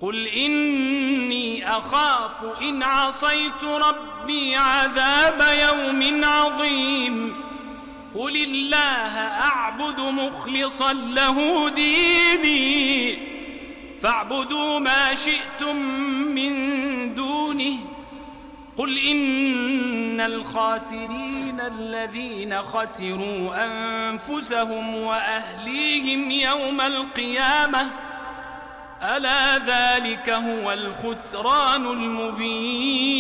قل إني أخاف إن عصيت ربي عذاب يوم عظيم قل الله أعبد مخلصا له ديني فاعبدوا ما شئتم من دونه قل إن الخاسرين الذين خسروا أنفسهم وأهليهم يوم القيامة ألا ذلك هو الخسران المبين.